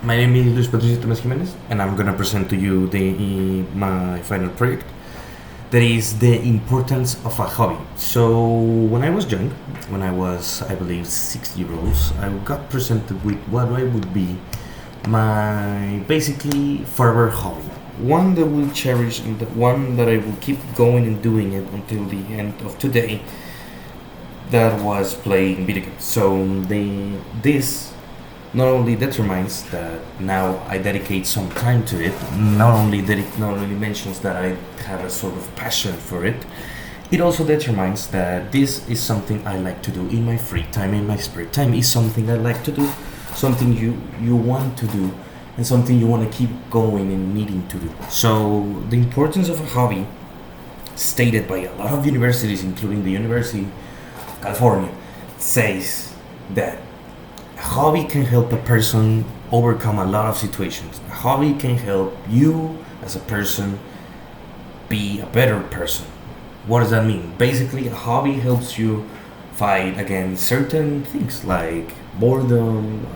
My name is Patricio Tamez Jimenez, and I'm gonna present to you my final project. That is the importance of a hobby. So when I was young, when I was, I believe, 6 years old, I got presented with what I would be my basically forever hobby. One that will cherish and the one that I will keep going and doing it until the end of today. That was playing video games. So this not only determines that now I dedicate some time to it, not only mentions that I have a sort of passion for it, it also determines that this is something I like to do in my free time, in my spare time. Is something I like to do, something you want to do, and something you want to keep going and needing to do. So the importance of a hobby, stated by a lot of universities, including the University of California, says that a hobby can help a person overcome a lot of situations. A hobby can help you as a person be a better person. What does that mean? Basically, a hobby helps you fight against certain things like boredom,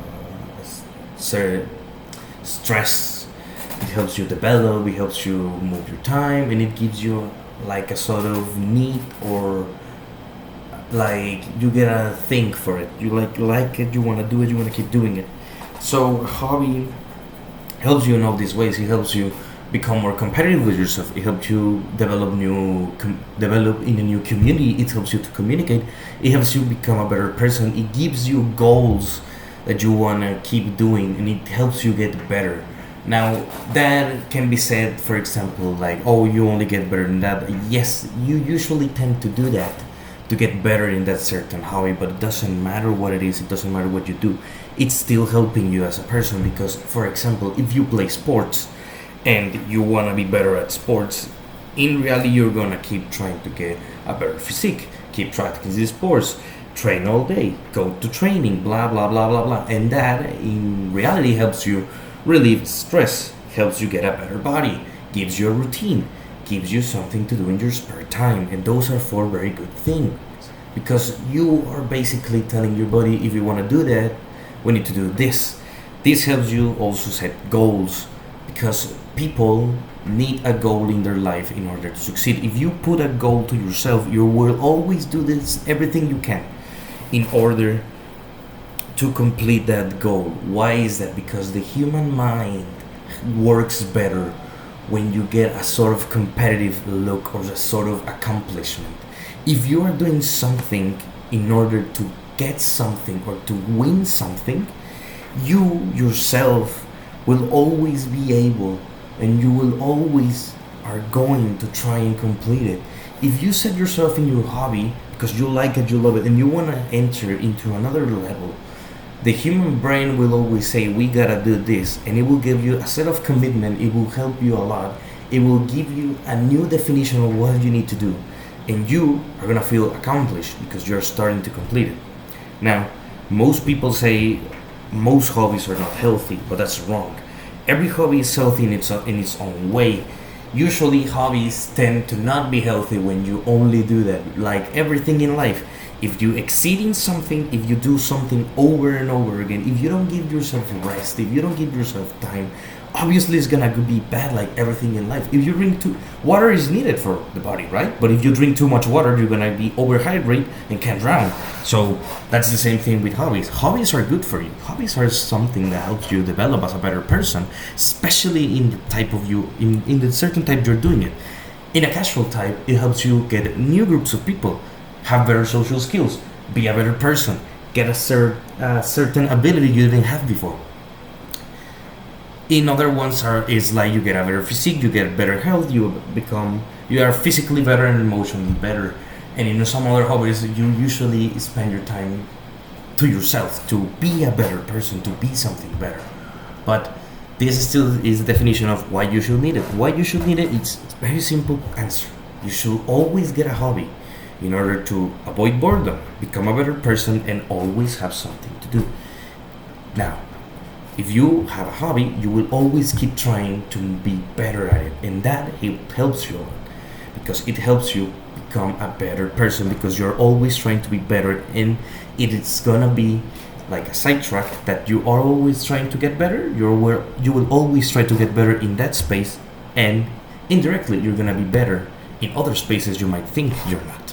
stress. It helps you develop, it helps you move your time, and it gives you like a sort of need, or like you get a thing for it. You like it, you want to do it, you want to keep doing it. So a hobby helps you in all these ways. It helps you become more competitive with yourself. It helps you develop in a new community. It helps you to communicate. It helps you become a better person. It gives you goals that you want to keep doing, and it helps you get better. Now that can be said, for example, like, oh, you only get better than that. Yes, you usually tend to do that to get better in that certain hobby, but it doesn't matter what it is, it doesn't matter what you do, it's still helping you as a person. Because, for example, if you play sports and you want to be better at sports, in reality you're gonna keep trying to get a better physique, keep practicing sports, train all day, go to training, blah blah blah blah blah, and that in reality helps you relieve stress, helps you get a better body, gives you a routine, gives you something to do in your spare time. And those are four very good things, because you are basically telling your body, if you want to do that, we need to do this helps you also set goals, because people need a goal in their life in order to succeed. If you put a goal to yourself, you will always do this everything you can in order to complete that goal. Why is that? Because the human mind works better when you get a sort of competitive look or a sort of accomplishment. If you are doing something in order to get something or to win something, you yourself will always be able, and you will always are going to try and complete it. If you set yourself in your hobby because you like it, you love it, and you want to enter into another level, the human brain will always say, we gotta do this, and it will give you a set of commitment. It will help you a lot. It will give you a new definition of what you need to do, and you are gonna feel accomplished because you're starting to complete it. Now, most people say most hobbies are not healthy, but that's wrong. Every hobby is healthy in its own way. Usually hobbies tend to not be healthy when you only do that. Like everything in life, if you exceed in something, if you do something over and over again, if you don't give yourself rest, if you don't give yourself time, obviously it's gonna be bad, like everything in life. If you drink too water is needed for the body, right? But if you drink too much water, you're gonna be overhydrated and can drown. So that's the same thing with hobbies. Hobbies are good for you. Hobbies are something that helps you develop as a better person, especially in the type of you in the certain type you're doing it. In a casual type, it helps you get new groups of people, have better social skills, be a better person, get a certain ability you didn't have before. In other ones is like you get a better physique, you get better health, you are physically better and emotionally better. And in some other hobbies, you usually spend your time to yourself to be a better person, to be something better. But this still is the definition of why you should need it. Why you should need it? It's a very simple answer. You should always get a hobby in order to avoid boredom, become a better person, and always have something to do. Now, if you have a hobby, you will always keep trying to be better at it, and that it helps you a lot, because it helps you become a better person, because you're always trying to be better, and it is gonna be like a sidetrack that you are always trying to get better. You will always try to get better in that space, and indirectly you're gonna be better in other spaces you might think you're not.